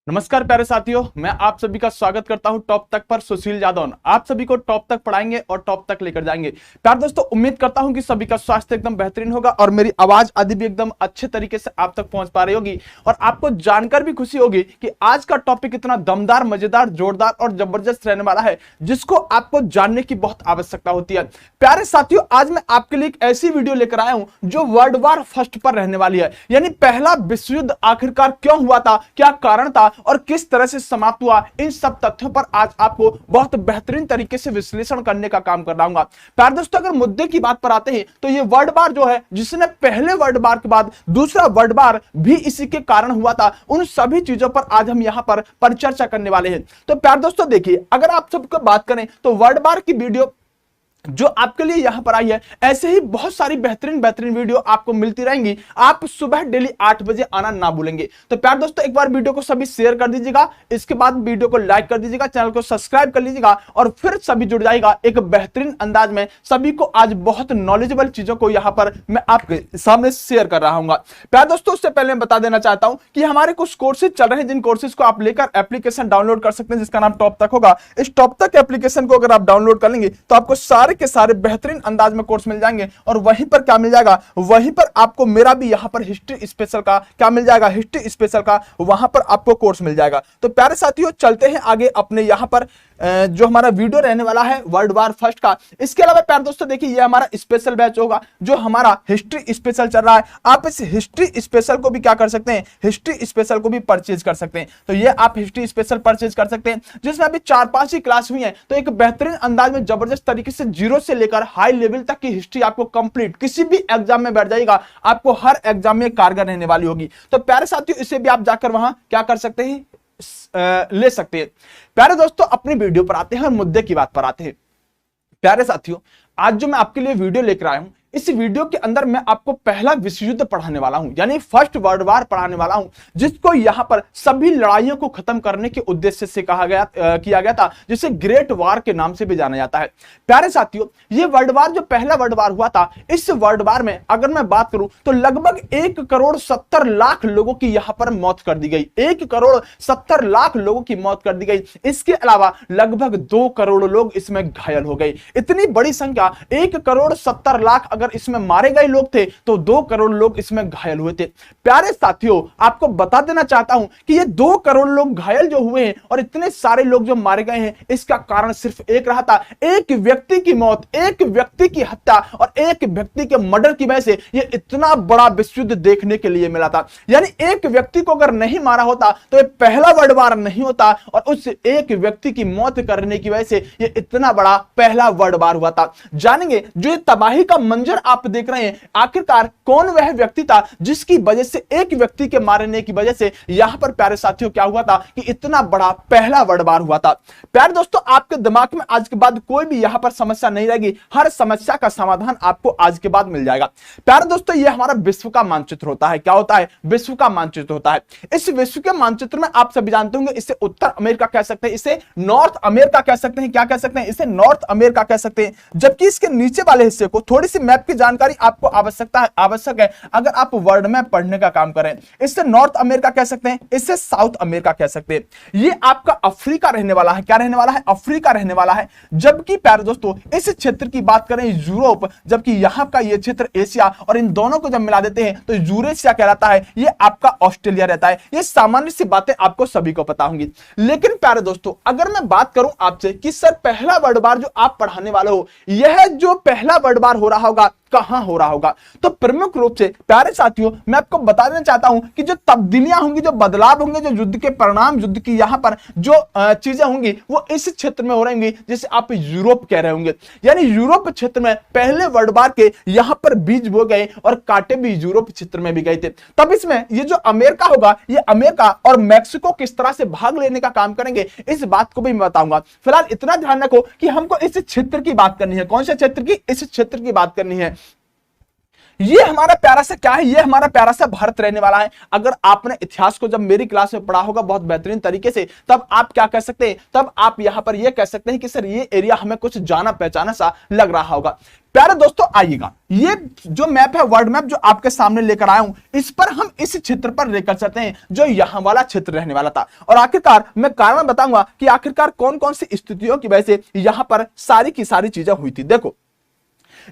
नमस्कार प्यारे साथियों, मैं आप सभी का स्वागत करता हूं टॉप तक पर। सुशील यादव आप सभी को टॉप तक पढ़ाएंगे और टॉप तक लेकर जाएंगे। प्यारे दोस्तों, उम्मीद करता हूं कि सभी का स्वास्थ्य एकदम बेहतरीन होगा और मेरी आवाज आदि भी एकदम अच्छे तरीके से आप तक पहुंच पा रही होगी। और आपको जानकर भी खुशी होगी कि आज का टॉपिक इतना दमदार, मजेदार, जोरदार और जबरदस्त रहने वाला है जिसको आपको जानने की बहुत आवश्यकता होती है। प्यारे साथियों, आज मैं आपके लिए एक ऐसी वीडियो लेकर आया हूं जो वर्ल्ड वार फर्स्ट पर रहने वाली है, यानी पहला विश्व युद्ध आखिरकार क्यों हुआ था, क्या कारण था और किस तरह से समाप्त हुआ, इन सब तथ्यों पर आज आपको बहुत बेहतरीन तरीके से विश्लेषण करने का काम कर रहा हूं। प्यारे दोस्तों, अगर मुद्दे की बात पर आते हैं तो ये वर्ल्ड वार जो है, जिसने पहले वर्ल्ड वार के बाद दूसरा वर्ल्ड वार भी इसी के कारण हुआ था, उन सभी चीजों पर आज हम यहां पर परिचर्चा करने वाले हैं। तो प्यारे दोस्तों देखिए, अगर आप सबको बात करें तो वर्ल्ड वार की वीडियो जो आपके लिए यहां पर आई है, ऐसे ही बहुत सारी बेहतरीन बेहतरीन वीडियो आपको मिलती रहेंगी। आप सुबह डेली 8 बजे आना ना भूलेंगे। तो प्यार दोस्तों, एक बार वीडियो को सभी शेयर कर दीजिएगा, इसके बाद वीडियो को लाइक कर दीजिएगा, चैनल को सब्सक्राइब कर लीजिएगा और फिर सभी जुड़ जाएगा एक बेहतरीन अंदाज में। सभी को आज बहुत नॉलेजेबल चीजों को यहां पर मैं आपके सामने शेयर कर रहा हूं। प्यार दोस्तों, उससे पहले मैं बता देना चाहता हूं कि हमारे कुछ कोर्सेज चल रहे हैं, जिन कोर्सेज को आप लेकर एप्लीकेशन डाउनलोड कर सकते हैं, जिसका नाम टॉप तक होगा। इस टॉप तक एप्लीकेशन को अगर आप डाउनलोड कर लेंगे तो आपको सारे के सारे बेहतरीन अंदाज में कोर्स मिल जाएंगे। और वहीं पर क्या मिल जाएगा, वहीं पर आपको मेरा भी यहां पर हिस्ट्री स्पेशल का क्या मिल जाएगा, हिस्ट्री स्पेशल का वहां पर आपको कोर्स मिल जाएगा। तो प्यारे साथियों, चलते हैं आगे अपने यहां पर जो हमारा वीडियो रहने वाला है वर्ल्ड वार फर्स्ट का। इसके अलावा प्यारे दोस्तों देखिए, ये हमारा स्पेशल बैच होगा जो हमारा हिस्ट्री स्पेशल चल रहा है। आप इस हिस्ट्री स्पेशल को भी क्या कर सकते हैं, हिस्ट्री स्पेशल को भी परचेज कर सकते हैं। तो ये आप हिस्ट्री स्पेशल परचेज कर सकते हैं, जिसमें अभी 4-5 ही क्लास हुई है। तो एक बेहतरीन अंदाज में जबरदस्त तरीके से जीरो से लेकर हाई लेवल तक की हिस्ट्री आपको कंप्लीट, किसी भी एग्जाम में बैठ जाएगा, आपको हर एग्जाम में कारगर रहने वाली होगी। तो प्यारे साथियों, इसे भी आप जाकर वहां क्या कर सकते हैं, ले सकते हैं। प्यारे दोस्तों, अपनी वीडियो पर आते हैं और मुद्दे की बात पर आते हैं। प्यारे साथियों, आज जो मैं आपके लिए वीडियो लेकर आया हूं, इस वीडियो के अंदर मैं आपको पहला विश्व युद्ध पढ़ाने वाला हूं, यानी फर्स्ट वर्ल्ड वार पढ़ाने वाला हूं, जिसको यहां पर सभी लड़ाइयों को खत्म करने के उद्देश्य से किया गया था, जिसे ग्रेट वार के नाम से भी जाना जाता है। प्यारे साथियों, ये वर्ल्ड वार जो पहला वर्ल्ड वार हुआ था, इस वर्ल्ड वार में अगर मैं बात करूं तो लगभग 1,70,00,000 लोगों की यहां पर मौत कर दी गई। 1,70,00,000 लोगों की मौत कर दी गई। इसके अलावा लगभग 2 करोड़ लोग इसमें घायल हो गए। इतनी बड़ी संख्या, 1,70,00,000 अगर इसमें मारे गए लोग थे तो 2 करोड़ लोग इसमें घायल हुए थे। प्यारे साथियों, आपको बता देना चाहता हूं कि ये 2 करोड़ लोग घायल जो हुए हैं और इतने सारे लोग जो मारे गए हैं, इसका कारण सिर्फ एक रहा था, एक व्यक्ति की मौत, एक व्यक्ति की हत्या और एक व्यक्ति के मर्डर की वजह से ये इतना बड़ा विश्व युद्ध देखने के लिए मिला था। यानी एक व्यक्ति को अगर नहीं मारा होता तो ये पहला वर्ल्ड वार नहीं होता, और उस एक व्यक्ति की मौत करने की वजह से ये इतना बड़ा पहला वर्ल्ड वार हुआ था। जानेंगे जो ये तबाही का मंजर आप देख रहे हैं, आखिरकार कौन वह व्यक्ति था जिसकी वजह से, एक व्यक्ति के मारने की वजह से यहां पर प्यारे साथियों क्या हुआ था कि इतना बड़ा पहला वर्ल्ड वार हुआ था। प्यारे दोस्तों, आपके दिमाग में आज के बाद कोई भी यहां पर समस्या नहीं रहेगी, हर समस्या का समाधान आपको आज के बाद मिल जाएगा। प्यारे दोस्तों, यह हमारा विश्व का मानचित्र होता है। क्या होता है, विश्व का मानचित्र होता है। इस विश्व के मानचित्र में आप सभी जानते होंगे, इसे उत्तर अमेरिका कह सकते हैं, इसे नॉर्थ अमेरिका कह सकते हैं। क्या कह सकते हैं, इसे नॉर्थ अमेरिका कह सकते हैं। जबकि इसके नीचे वाले हिस्से को थोड़ी सी मैप की जानकारी आपको आवश्यक है अगर आप वर्ल्ड मैप पढ़ने का काम करें। इससे नॉर्थ अमेरिका कह सकते हैं, इससे साउथ अमेरिका कह सकते हैं। ये आपका अफ्रीका रहने वाला है। क्या रहने वाला है, अफ्रीका रहने वाला है। जबकि प्यारे दोस्तों, इस क्षेत्र की बात करें यूरोप, जबकि यहां का ये क्षेत्र एशिया, और इन दोनों को जब मिला देते हैं तो यूरेशिया कहलाता है। ये आपका ऑस्ट्रेलिया रहता है। ये सामान्य सी बातें आपको सभी को पता होंगी। लेकिन प्यारे दोस्तों, अगर मैं बात करूं आपसे कि सर पहला वर्ल्ड वार जो आप पढ़ाने वाले हो, यह जो पहला वर्ल्ड वार हो रहा होगा, कहां हो रहा होगा, तो प्रमुख रूप से प्यारे साथियों मैं आपको बता देना चाहता हूं कि जो तब्दीलियां होंगी, जो बदलाव होंगे, जो युद्ध के परिणाम, युद्ध की यहां पर जो चीजें होंगी, वो इस क्षेत्र में हो रही होंगी जिसे आप यूरोप कह रहे होंगे। यानी यूरोप क्षेत्र में पहले वर्ल्ड वार के यहां पर बीज बो गए और कांटे भी यूरोप क्षेत्र में भी गए थे। तब इसमें ये जो अमेरिका होगा, ये अमेरिका और मैक्सिको किस तरह से भाग लेने का काम करेंगे, इस बात को भी मैं बताऊंगा। फिलहाल इतना ध्यान रखो कि हमको इस क्षेत्र की बात करनी है। कौन से क्षेत्र की, इस क्षेत्र की बात करनी है। ये हमारा प्यारा सा क्या है, ये हमारा प्यारा सा भारत रहने वाला है। अगर आपने इतिहास को जब मेरी क्लास में पढ़ा होगा बहुत बेहतरीन तरीके से, तब आप क्या कह सकते हैं, तब आप यहां पर ये कह सकते हैं कि सर ये एरिया हमें कुछ जाना पहचाना सा लग रहा होगा। प्यारे दोस्तों आइएगा, ये जो मैप है, वर्ल्ड मैप जो आपके सामने लेकर आया हूं, इस पर हम इस क्षेत्र पर लेकर चलते हैं जो यहां वाला क्षेत्र रहने वाला था। और आखिरकार मैं कारण बताऊंगा कि आखिरकार कौन कौन सी स्थितियों की वजह से यहां पर सारी की सारी चीजें हुई थी। देखो,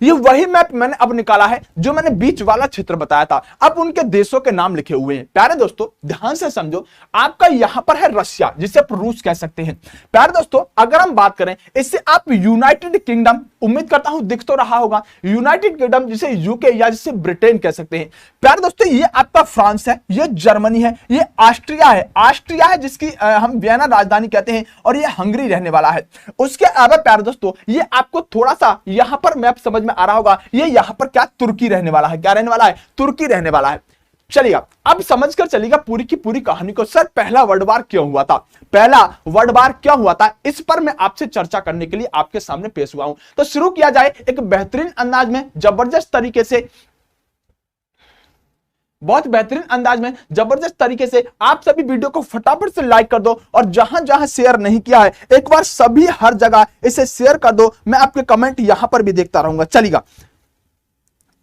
ये वही मैप मैंने अब निकाला है जो मैंने बीच वाला क्षेत्र बताया था। अब उनके देशों के नाम लिखे हुए हैं। प्यारे दोस्तों ध्यान से समझो, आपका यहां पर है रशिया, जिसे आप रूस कह सकते हैं। प्यारे दोस्तों अगर हम बात करें इससे, आप यूनाइटेड किंगडम, उम्मीद करता हूं दिख तो रहा होगा, यूनाइटेड किंगडम जिसे यूके या जिसे ब्रिटेन कह सकते हैं। प्यारे दोस्तों ये आपका फ्रांस है, ये जर्मनी है, ये ऑस्ट्रिया है, ऑस्ट्रिया है जिसकी हम वियना राजधानी कहते हैं, और ये हंगरी रहने वाला है। उसके अलावा प्यारे दोस्तों ये आपको थोड़ा सा यहां पर मैप समझ में आ रहा होगा, ये यहां पर क्या तुर्की रहने वाला है, क्या रहने वाला है, तुर्की रहने वाला है। चलिएगा अब समझकर चलिएगा पूरी की पूरी कहानी को। सर पहला वर्ल्ड वार क्यों हुआ था, पहला वर्ल्ड वार क्यों हुआ था, इस पर मैं आपसे चर्चा करने के लिए आपके सामने पेश हुआ हूं। तो शुरू किया जाए एक बेहतरीन अंदाज में, जबरदस्त तरीके से, बहुत बेहतरीन अंदाज में, जबरदस्त तरीके से। आप सभी वीडियो को फटाफट से लाइक कर दो, और जहां जहां शेयर नहीं किया है एक बार सभी हर जगह इसे शेयर कर दो। मैं आपके कमेंट यहां पर भी देखता रहूंगा। चलिएगा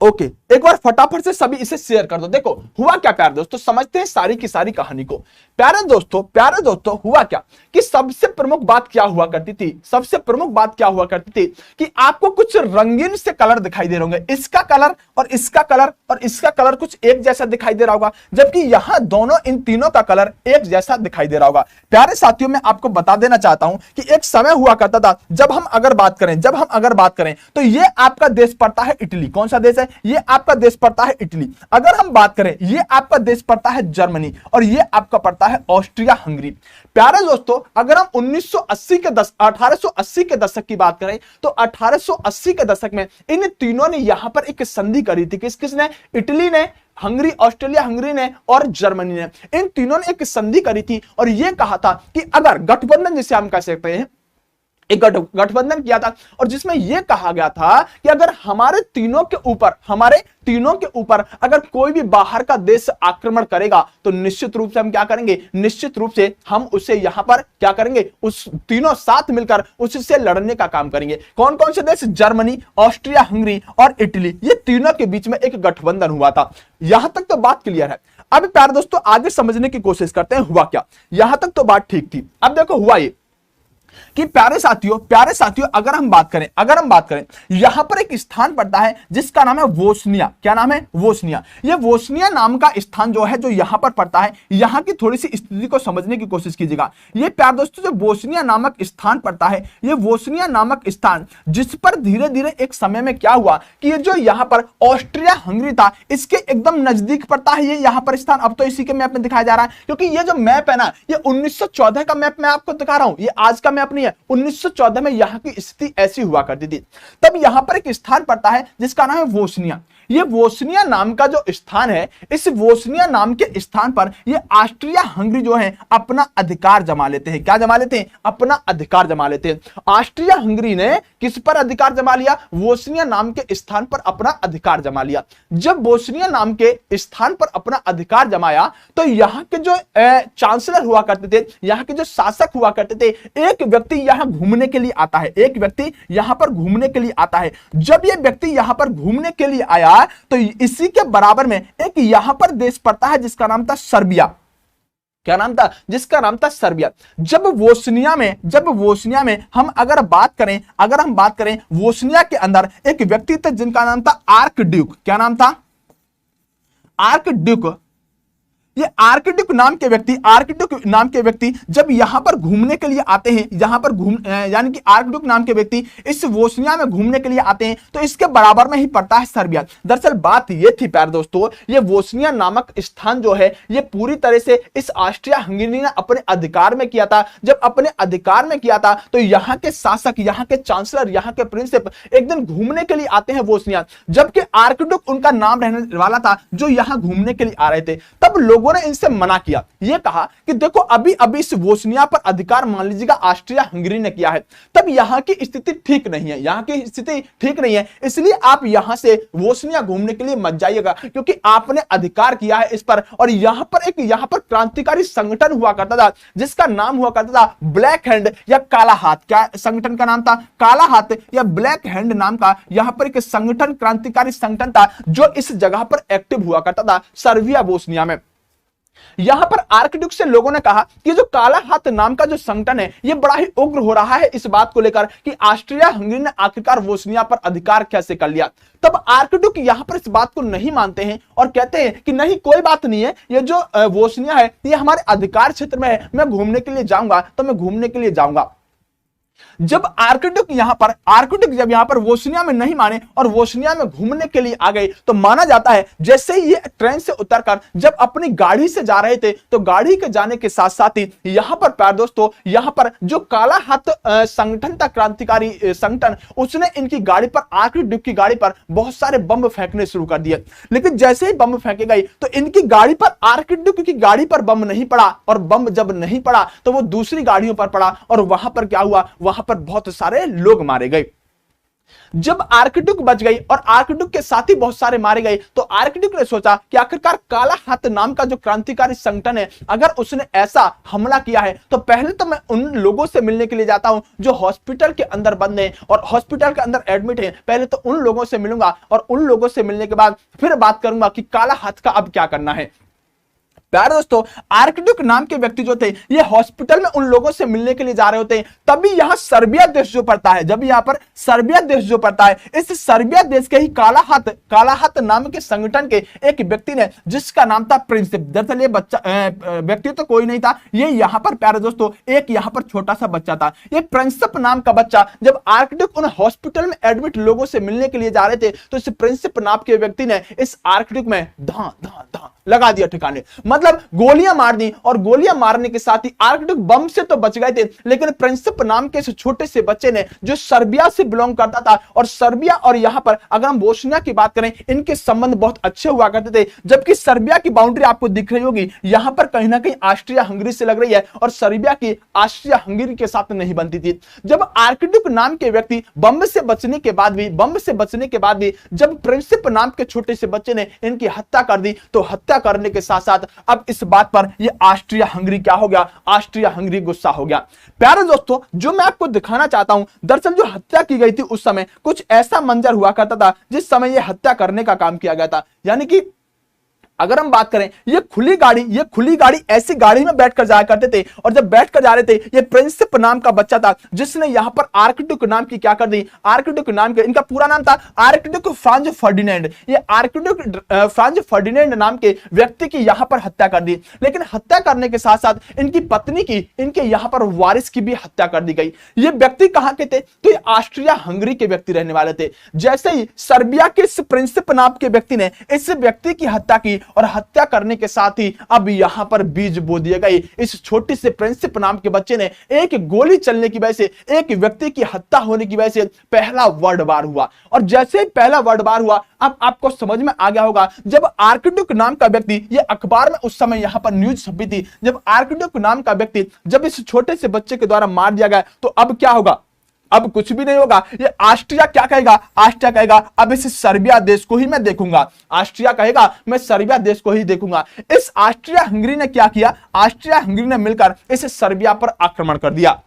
ओके, एक बार फटाफट से सभी इसे शेयर कर दो। देखो हुआ क्या प्यारे दोस्तों, समझते हैं सारी की सारी कहानी को। प्यारे दोस्तों हुआ क्या कि सबसे प्रमुख बात क्या हुआ करती थी, सबसे प्रमुख बात क्या हुआ करती थी कि आपको कुछ रंगीन से कलर दिखाई दे रहे होंगे, इसका कलर और इसका कलर और इसका कलर कुछ एक जैसा दिखाई दे रहा होगा, जबकि यहां दोनों, इन तीनों का कलर एक जैसा दिखाई दे रहा होगा। प्यारे साथियों मैं आपको बता देना चाहता हूं कि एक समय हुआ करता था, जब हम अगर बात करें तो ये आपका देश पड़ता है इटली। कौन सा देश है, ये आपका देश पड़ता है इटली। अगर हम बात करें ये आपका देश पड़ता है जर्मनी, और ये आपका पड़ता है ऑस्ट्रिया हंगरी। प्यारे दोस्तों अगर हम 1880 के दशक की बात करें तो 1880 के दशक में इन तीनों ने यहां पर एक संधि करी थी। किसने, इटली ने, हंगरी, ऑस्ट्रेलिया हंगरी ने और जर्मनी ने, इन तीनों ने एक संधि करी थी और यह कहा था कि अगर गठबंधन जिसे हम कह सकते हैं, एक गठबंधन किया था, और जिसमें यह कहा गया था कि अगर हमारे तीनों के ऊपर अगर कोई भी बाहर का देश आक्रमण करेगा तो निश्चित रूप से हम क्या करेंगे, निश्चित रूप से हम उसे यहां पर क्या करेंगे, उस तीनों साथ मिलकर उससे लड़ने का काम करेंगे। कौन कौन से देश, जर्मनी, ऑस्ट्रिया हंगरी और इटली, ये तीनों के बीच में एक गठबंधन हुआ था। यहां तक तो बात क्लियर है। अब प्यारे दोस्तों आगे समझने की कोशिश करते हैं हुआ क्या। यहां तक तो बात ठीक थी। अब देखो हुआ ये कि प्यारे साथियों अगर हम बात करें यहां पर एक स्थान पड़ता है जिसका नाम है वोस्निया। क्या नाम है, वोस्निया। ये वोस्निया नाम का स्थान जो है, जो यहां पर पड़ता है, यहां की थोड़ी सी स्थिति को समझने की कोशिश कीजिएगा। ये प्यारे दोस्तों जो वोस्निया नामक स्थान पड़ता है, ये वोस्निया नामक स्थान जिस पर धीरे धीरे एक समय में क्या हुआ कि ये जो यहां पर ऑस्ट्रिया हंगरी था, इसके एकदम नजदीक पड़ता है ये यहां पर स्थान। अब तो इसी के मैप में दिखाया जा रहा है, क्योंकि ये जो मैप है ना, ये 1914 का मैप मैं आपको दिखा रहा हूं, ये आज का मैप नहीं है। 1914 में यहां की स्थिति ऐसी हुआ करती थी। तब यहां पर एक स्थान पड़ता है जिसका नाम है वोस्निया। ये वोस्निया नाम का जो स्थान है, इस वोस्निया नाम के स्थान पर ये ऑस्ट्रिया हंगरी जो है अपना अधिकार जमा लेते हैं। क्या जमा लेते हैं, अपना अधिकार जमा लेते हैं। ऑस्ट्रिया हंगरी ने किस पर अधिकार जमा लिया, वोस्निया नाम के स्थान पर अपना अधिकार जमा लिया। जब वोस्निया नाम के स्थान पर अपना अधिकार जमाया तो यहां के जो चांसलर हुआ करते थे, यहां के जो शासक हुआ करते थे, एक व्यक्ति यहां घूमने के लिए आता है, एक व्यक्ति यहां पर घूमने के लिए आता है। जब ये व्यक्ति यहां पर घूमने के लिए आया तो इसी के बराबर में एक यहां पर देश पड़ता है जिसका नाम था सर्बिया। क्या नाम था, जिसका नाम था सर्बिया। जब वोस्निया में हम अगर हम बात करें वोस्निया के अंदर एक व्यक्ति थे जिनका नाम था आर्कड्यूक। क्या नाम था, आर्कड्यूक। ये आर्कड्यूक नाम के व्यक्ति जब यहां पर घूमने के लिए आते हैं, यानी कि आर्कड्यूक नाम के व्यक्ति इस वोस्निया में घूमने के लिए आते हैं, तो इसके बराबर में ही पड़ता है सर्बिया। दरअसल बात ये थी प्यारे दोस्तों, ये वोस्निया नामक स्थान जो है, ये पूरी तरह से इस ऑस्ट्रिया हंगरी ने अपने अधिकार में किया था। जब अपने अधिकार में किया था तो यहां के शासक, यहां के चांसलर, यहां के प्रिंसिप एक दिन घूमने के लिए आते हैं वोस्निया, जबकि आर्कड्यूक उनका नाम रहने वाला था जो यहां घूमने के लिए आ रहे थे। तब लोग लोगों ने इनसे मना किया, ये कहा कि देखो अभी अभी इस बोस्निया पर अधिकार मान लीजिएगा ऑस्ट्रिया हंगरी ने किया है, तब यहाँ की स्थिति ठीक नहीं है, यहाँ की स्थिति ठीक नहीं है, इसलिए आप यहाँ से बोस्निया घूमने के लिए मत जाइएगा क्योंकि आपने अधिकार किया है इस पर। और यहाँ पर क्रांतिकारी संगठन हुआ करता था जिसका नाम हुआ करता था ब्लैक हैंड या काला हाथ। क्या संगठन का नाम था? काला हाथ या ब्लैक हैंड नाम का यहाँ पर एक संगठन, क्रांतिकारी संगठन था जो इस जगह पर एक्टिव हुआ करता था सर्बिया बोस्निया में। यहां पर आर्कड्यूक से लोगों ने कहा कि जो काला हाथ नाम का जो संगठन है ये बड़ा ही उग्र हो रहा है इस बात को लेकर कि ऑस्ट्रिया हंगरी ने आखिरकार बोस्निया पर अधिकार कैसे कर लिया। तब आर्कड्यूक यहां पर इस बात को नहीं मानते हैं और कहते हैं कि नहीं, कोई बात नहीं है, ये जो बोस्निया है ये हमारे अधिकार क्षेत्र में है, मैं घूमने के लिए जाऊंगा तो मैं घूमने के लिए जाऊंगा। जब आर्कड्यूक यहां पर बोस्निया में नहीं माने और बोस्निया में घूमने के लिए आ गए तो माना जाता है जैसे ही ये ट्रेन से उतरकर जब अपनी गाड़ी से जा रहे थे तो गाड़ी के जाने के साथ साथ ही यहां पर प्यारे दोस्तों, यहां पर जो काला हाथ संगठन था, क्रांतिकारी संगठन, उसने इनकी गाड़ी पर, आर्कड्यूक की गाड़ी पर बहुत सारे बम फेंकने शुरू कर दिए। लेकिन जैसे ही बम फेंके गए तो इनकी गाड़ी पर, आर्कड्यूक की गाड़ी पर बम नहीं पड़ा, और बम जब नहीं पड़ा तो वो दूसरी गाड़ियों पर पड़ा और वहां पर क्या हुआ, वहां पर बहुत सारे लोग मारे गए। जब आर्कड्यूक बच गई और आर्कड्यूक के साथ ही बहुत सारे मारे गए तो आर्कड्यूक ने सोचा कि आखिरकार काला हाथ नाम का जो क्रांतिकारी संगठन है, अगर उसने ऐसा हमला किया है तो पहले तो मैं उन लोगों से मिलने के लिए जाता हूं जो हॉस्पिटल के अंदर बंद हैं और हॉस्पिटल के अंदर एडमिट हैं। पहले तो उन लोगों से मिलूंगा और उन लोगों से मिलने के बाद फिर बात करूंगा कि काला हाथ का अब क्या करना है। प्यारे दोस्तों, आर्कड्यूक नाम के व्यक्ति जो थे ये हॉस्पिटल में उन लोगों से मिलने के लिए जा रहे होते हैं, तभी यहां सर्बिया देश जो पड़ता है, जब यहां पर सर्बिया देश जो पड़ता है, इस सर्बिया देश के ही काला हाथ नाम के संगठन के एक व्यक्ति ने, जिसका नाम था प्रिंसिप, दरअसल ये बच्चा व्यक्ति तो कोई नहीं था, ये यहां पर प्यारे दोस्तों एक यहां पर छोटा सा बच्चा था। ये प्रिंसिप नाम का बच्चा जब आर्कड्यूक उन हॉस्पिटल में एडमिट लोगों से मिलने के लिए जा रहे थे तो इस प्रिंसिप नाम के व्यक्ति ने इस आर्कड्यूक में धा धा धा लगा दिया ठिकाने, मतलब गोलियां मार दी। और गोलियां मारने के साथ ही आर्कड्यूक बम से तो बच गए थे, लेकिन प्रिंसिप नाम के इस छोटे से बच्चे ने, जो सर्बिया से बिलोंग करता था, और सर्बिया और यहां पर अगर हम बोस्निया की बात करें इनके संबंध बहुत अच्छे हुआ करते थे, जबकि सर्बिया की बाउंड्री आपको दिख रही होगी यहां पर कहीं ना कहीं ऑस्ट्रिया हंगरी से लग रही है और सर्बिया की ऑस्ट्रिया हंगरी के साथ नहीं बनती थी। जब आर्कड्यूक नाम के व्यक्ति बम से बचने के बाद भी जब प्रिंसिप नाम के छोटे से बच्चे ने इनकी हत्या कर दी तो हत्या करने के साथ साथ अब इस बात पर ये ऑस्ट्रिया हंगरी क्या हो गया, ऑस्ट्रिया हंगरी गुस्सा हो गया। प्यारे दोस्तों, जो मैं आपको दिखाना चाहता हूं, दरअसल जो हत्या की गई थी उस समय कुछ ऐसा मंजर हुआ करता था जिस समय ये हत्या करने का काम किया गया था। यानी कि अगर हम बात करें ये खुली गाड़ी ऐसी गाड़ी में बैठकर जाया करते थे, और जब बैठकर जा रहे थे ये प्रिंसिप नाम का बच्चा था जिसने यहां पर आर्कड्यूक नाम की क्या कर दी, आर्कड्यूक नाम के, इनका पूरा नाम था आर्कड्यूक फ्रांज फर्डिनेंड, ये आर्कड्यूक फ्रांज फर्डिनेंड नाम के व्यक्ति की यहां पर हत्या कर दी। लेकिन हत्या करने के साथ साथ इनकी पत्नी की, इनके यहां पर वारिस की भी हत्या कर दी गई। ये व्यक्ति कहां के थे, तो ये ऑस्ट्रिया हंगरी के व्यक्ति रहने वाले थे। जैसे ही सर्बिया के इस प्रिंसिप नाम के व्यक्ति ने इस व्यक्ति की हत्या की और हत्या करने के साथ ही अब यहां पर बीज बो दिए गए। इस छोटे से प्रिंसिप नाम के बच्चे ने एक गोली चलने की वजह से, एक व्यक्ति की हत्या होने की वजह से पहला वर्ल्ड वार हुआ। और जैसे ही पहला वर्ल्ड वार हुआ, अब आपको समझ में आ गया होगा, जब आर्कड्यूक नाम का व्यक्ति, ये अखबार में उस समय यहां पर न्यूज छपी थी, जब आर्कड्यूक नाम का व्यक्ति जब इस छोटे से बच्चे के द्वारा मार दिया गया तो अब क्या होगा, अब कुछ भी नहीं होगा। ये ऑस्ट्रिया क्या कहेगा, ऑस्ट्रिया कहेगा अब इस सर्बिया देश को ही मैं देखूंगा, ऑस्ट्रिया कहेगा मैं सर्बिया देश को ही देखूंगा। इस ऑस्ट्रिया हंगरी ने क्या किया, ऑस्ट्रिया हंगरी ने मिलकर इस सर्बिया पर आक्रमण कर दिया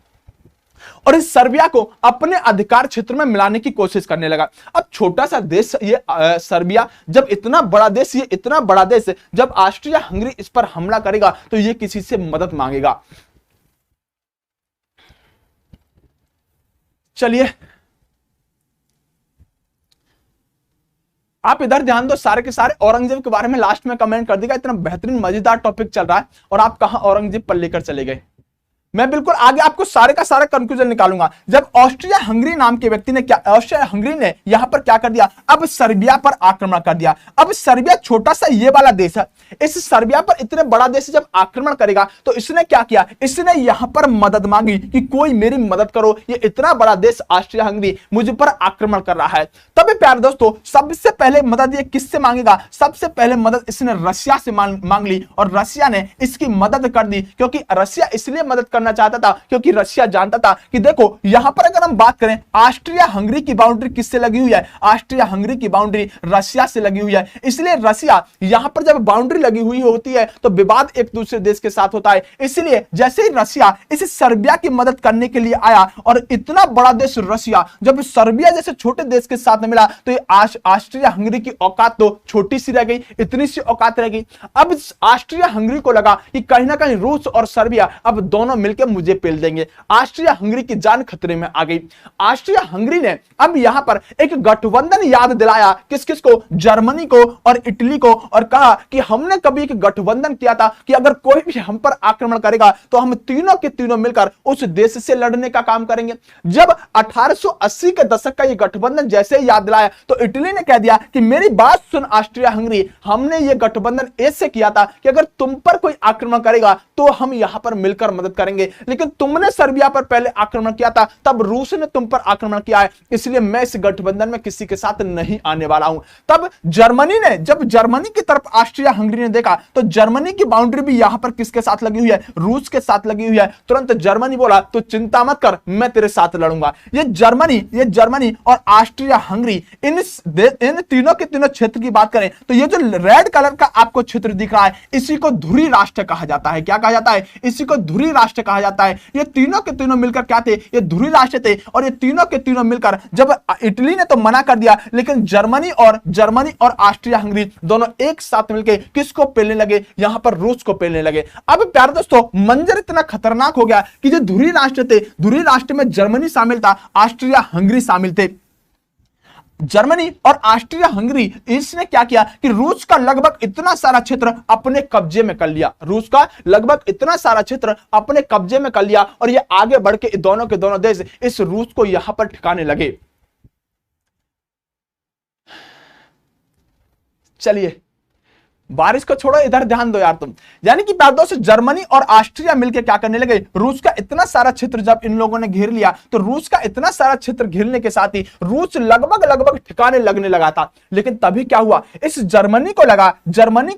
और इस सर्बिया को अपने अधिकार क्षेत्र में मिलाने की कोशिश करने लगा। अब छोटा सा देश ये सर्बिया, जब इतना बड़ा देश, ये इतना बड़ा देश, जब ऑस्ट्रिया हंगरी इस पर हमला करेगा तो ये किसी से मदद मांगेगा। चलिए आप इधर ध्यान दो, सारे के सारे औरंगजेब के बारे में लास्ट में कमेंट कर देगा। इतना बेहतरीन मजेदार टॉपिक चल रहा है और आप कहां औरंगजेब पर लेकर चले गए। मैं बिल्कुल आगे आपको सारे का सारा कंक्लूजन निकालूंगा। जब ऑस्ट्रिया हंगरी नाम के व्यक्ति ने ऑस्ट्रिया हंगरी ने यहां पर क्या कर दिया, अब सर्बिया पर आक्रमण कर दिया। अब सर्बिया छोटा सा ये वाला देश है, इस सर्बिया पर इतने बड़ा देश जब आक्रमण करेगा तो इसने क्या किया, इसने यहां पर मदद मांगी कि कोई मेरी मदद करो, ये इतना बड़ा देश ऑस्ट्रिया हंगरी मुझ पर आक्रमण कर रहा है। तब प्यारे दोस्तों सबसे पहले मदद ये किससे मांगेगा, सबसे पहले मदद इसने रशिया से मांग ली और रशिया ने इसकी मदद कर दी। क्योंकि रशिया इसलिए मदद करना चाहता था क्योंकि रशिया जानता था कि देखो यहां पर अगर हम बात करें ऑस्ट्रिया हंगरी की बाउंड्री किससे लगी हुई है, ऑस्ट्रिया हंगरी की बाउंड्री रशिया से लगी हुई है। इसलिए रशिया यहां पर जब बाउंड्री लगी हुई होती है तो विवाद एक दूसरे देश के साथ होता है। इसलिए जैसे ही रशिया इस सर्बिया की मदद करने के लिए आया और इतना बड़ा देश रशिया जब सर्बिया जैसे छोटे देश के साथ मिला तो ये ऑस्ट्रिया हंगरी की औकात तो छोटी सी रह गई, इतनी सी औकात रह गई। अब ऑस्ट्रिया हंगरी को लगा कि कहीं ना कहीं रूस और सर्बिया अब दोनों मिलकर मुझे पेल देंगे। ऑस्ट्रिया हंगरी की जान खतरे में आ गई। ऑस्ट्रिया हंगरी ने अब यहां पर एक गठबंधन याद दिलाया, किस किस को, जर्मनी को और इटली को, और कहा कि हमने कभी एक गठबंधन किया था कि अगर कोई भी हम पर आक्रमण करेगा तो हम तीनों के तीनों मिलकर उस देश से लड़ने का काम करेंगे। जब 1880 के दशक का यह गठबंधन जैसे याद दिलाया तो इटली ने कह दिया कि मेरी बात सुन ऑस्ट्रिया हंगरी, हमने ये गठबंधन ऐसे किया था कि अगर तुम पर कोई आक्रमण करेगा तो हम यहां पर मिलकर मदद करेंगे, लेकिन तुमने सर्बिया पर पहले आक्रमण किया था, तब रूस ने तुम पर आक्रमण किया है, इसलिए मैं इस गठबंधन में किसी के साथ नहीं आने वाला हूं। तब जर्मनी ने, जब जर्मनी की तरफ ऑस्ट्रिया हंगरी ने देखा तो जर्मनी की बाउंड्री भी यहां पर किसके साथ लगी हुई है, रूस के साथ लगी हुई है। तुरंत जर्मनी बोला तो चिंता मत कर, मैं तेरे साथ लड़ूंगा। ये जर्मनी और ऑस्ट्रिया हंगरी इन तीनों के तीनों क्षेत्र की बात करें तो ये जो रेड कलर का आपको क्षेत्र दिख रहा है इसी को धुरी राष्ट्र कहा जाता है। क्या कहा जाता है, इसी को धुरी राष्ट्र कहा जाता है। ये तीनों के तीनों मिलकर क्या थे, ये धुरी राष्ट्र थे। और ये तीनों के तीनों मिलकर, जब इटली ने तो मना कर दिया, लेकिन जर्मनी और ऑस्ट्रिया हंगरी दोनों एक साथ मिलकर किसको पेलने लगे, यहां पर रूस को पेलने लगे। अब प्यारे दोस्तों मंजर इतना खतरनाक हो गया कि जो धुरी राष्ट्र थे, धुरी राष्ट्र में जर्मनी शामिल था, ऑस्ट्रिया हंगरी शामिल थे। जर्मनी और ऑस्ट्रिया हंगरी इसने क्या किया कि रूस का लगभग इतना सारा क्षेत्र अपने कब्जे में कर लिया, रूस का लगभग इतना सारा क्षेत्र अपने कब्जे में कर लिया और ये आगे बढ़ के दोनों के दोनों देश इस रूस को यहां पर ठिकाने लगे। चलिए बारिश को छोड़ो, इधर ध्यान दो यार तुम। यानी कि दोस्तों जर्मनी और ऑस्ट्रिया मिलकर क्या करने लगे, रूस का इतना सारा क्षेत्र जब इन लोगों ने घेर लिया तो रूस का इतना सारा क्षेत्र घेरने के साथ ही रूस लगभग ठिकाने लगने लगा था। लेकिन तभी क्या हुआ, इस जर्मनी को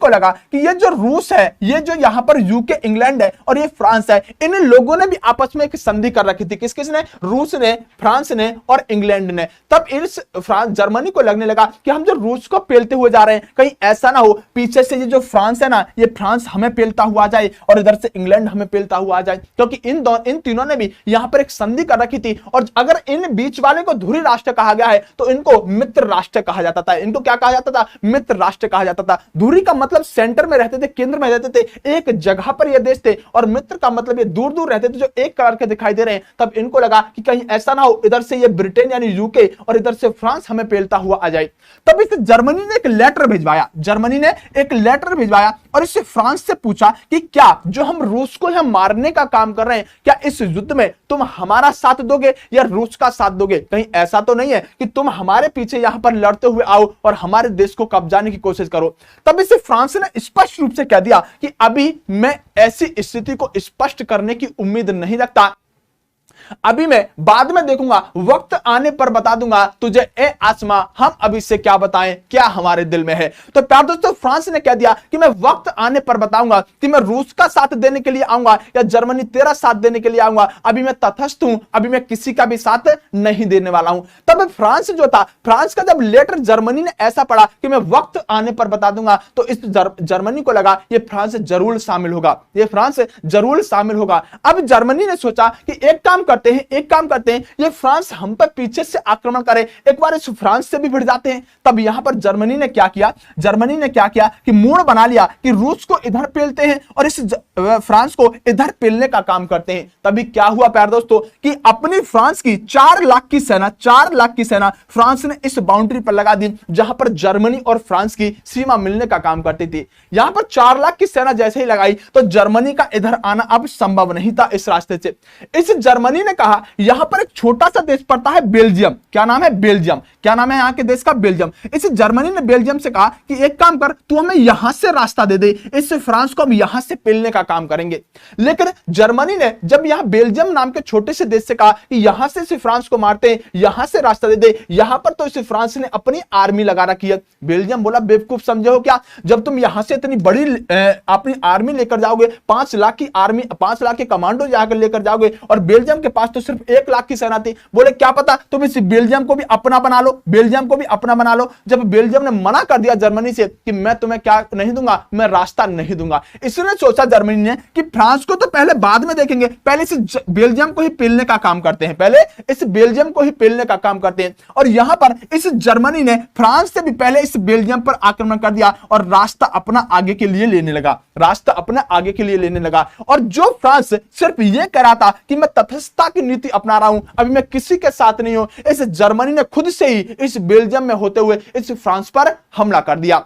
लगा कि ये जो रूस है, ये जो यहां पर यूके इंग्लैंड है और ये फ्रांस है, इन लोगों ने भी आपस में एक संधि कर रखी थी। किसने, रूस ने, फ्रांस ने और इंग्लैंड ने। तब इस जर्मनी को लगने लगा कि हम जो रूस को पेलते हुए जा रहे हैं कहीं ऐसा ना हो पीछे से ये जो फ्रांस है ना, ये फ्रांस हमें पेलता हुआ आ जाए और इधर से इंग्लैंड हमें पेलता हुआ आ जाए। क्योंकि इन तीनों ने भी यहां पर एक संधि कर रखी थी। और अगर इन बीच वाले को धुरी राष्ट्र कहा गया है तो इनको मित्र राष्ट्र कहा जाता था। इनको क्या कहा जाता था, मित्र राष्ट्र कहा जाता था। धुरी का मतलब सेंटर में रहते थे, केंद्र में रहते थे, एक जगह पर ये देश थे। और मित्र का मतलब ये दूर दूर रहते थे जो एक कलर के दिखाई दे रहे हैं। तब इनको लगा कि कहीं ऐसा ना हो इधर से ये ब्रिटेन यानी यूके और इधर से फ्रांस हमें पेलता हुआ आ जाए। तब इस जर्मनी ने एक लेटर भिजवाया और इससे फ्रांस से पूछा कि क्या जो हम रूस को यहां मारने का काम कर रहे हैं, क्या इस युद्ध में तुम हमारा साथ दोगे या रूस का साथ दोगे? कहीं ऐसा तो नहीं है कि तुम हमारे पीछे यहां पर लड़ते हुए आओ और हमारे देश को कब्जाने की कोशिश करो। तब इसे फ्रांस ने स्पष्ट रूप से कह दिया कि अभी मैं ऐसी स्थिति को स्पष्ट करने की उम्मीद नहीं रखता, अभी मैं बाद में देखूंगा, वक्त आने पर बता दूंगा तुझे ए आसमा, हम अभी से क्या बताएं क्या हमारे दिल में है। तो प्यार दोस्तों फ्रांस ने कह दिया कि मैं वक्त आने पर बताऊंगा कि मैं रूस का साथ देने के लिए आऊंगा या जर्मनी तेरा साथ देने के लिए आऊंगा। अभी मैं तटस्थ हूं, अभी मैं किसी का भी साथ नहीं देने वाला हूं। तब फ्रांस जो था, फ्रांस का जब लेटर जर्मनी ने ऐसा पढ़ा कि मैं वक्त आने पर बता दूंगा तो इस जर्मनी को लगा ये फ्रांस जरूर शामिल होगा, ये फ्रांस जरूर शामिल होगा। अब जर्मनी ने सोचा कि एक काम करते हैं, एक काम करते हैं, ये फ्रांस हम पर पीछे से आक्रमण करे, एक बार इस फ्रांस से भी भिड़ जाते हैं। तब यहां पर जर्मनी ने क्या किया, जर्मनी ने क्या किया कि मूड बना लिया कि रूस को इधर पेलते हैं और इस फ्रांस को इधर पेलने का काम करते हैं। तभी क्या हुआ प्यारे दोस्तों कि अपनी फ्रांस की 4 लाख की सेना, 4 लाख की सेना फ्रांस ने इस बाउंड्री पर लगा दी जहां पर जर्मनी और फ्रांस की सीमा मिलने का काम करती थी। यहां पर 4 लाख की सेना जैसे ही लगाई तो जर्मनी का इधर आना अब संभव नहीं था इस रास्ते से। इस जर्मनी ने कहा यहां पर एक छोटा सा देश पड़ता है बेल्जियम, क्या नाम है, बेल्जियम, क्या नाम है यहां के देश का, बेल्जियम। इस जर्मनी ने बेल्जियम से कहा कि एक काम कर, तू हमें यहां से रास्ता दे दे, इस फ्रांस को हम यहां से पेलने का काम करेंगे। लेकिन जर्मनी ने जब यहां बेल्जियम नाम के छोटे से देश से कहा कि यहां से इस फ्रांस को मारते हैं, यहां से रास्ता दे दे, यहां पर तो इस फ्रांस ने अपनी आर्मी लगा रखी है। बेल्जियम बोला बेवकूफ समझे हो क्या, जब तुम यहां से इतनी बड़ी अपनी आर्मी लेकर जाओगे, 5 लाख की आर्मी, 5 लाख के कमांडो जाकर लेकर जाओगे, और बेल्जियम के पास तो सिर्फ 1 लाख की सेना थी। बोले क्या पता तुम इस बेल्जियम को भी अपना बना लो, बेल्जियम को भी अपना बना लो। जब बेल्जियम ने मना कर दिया जर्मनी से कि मैं तुम्हें क्या नहीं दूंगा, मैं रास्ता नहीं दूंगा, इसने सोचा जर्मनी ने कि फ्रांस को तो पहले बाद में देखेंगे, पहले इस बेल्जियम को ही पेलने का काम करते हैं, पहले इस बेल्जियम को ही पेलने का काम करते हैं। और यहां पर इस जर्मनी ने फ्रांस से भी पहले इस बेल्जियम पर आक्रमण कर दिया और रास्ता अपना आगे के लिए लेने लगा, रास्ता अपना आगे के लिए लेने लगा। और जो फ्रांस सिर्फ यह कह रहा था कि मैं तटस्थता की नीति अपना रहा हूं, अभी मैं किसी के साथ नहीं हूं, इस जर्मनी ने खुद से ही इस बेल्जियम में होते हुए इस फ्रांस पर हमला कर दिया।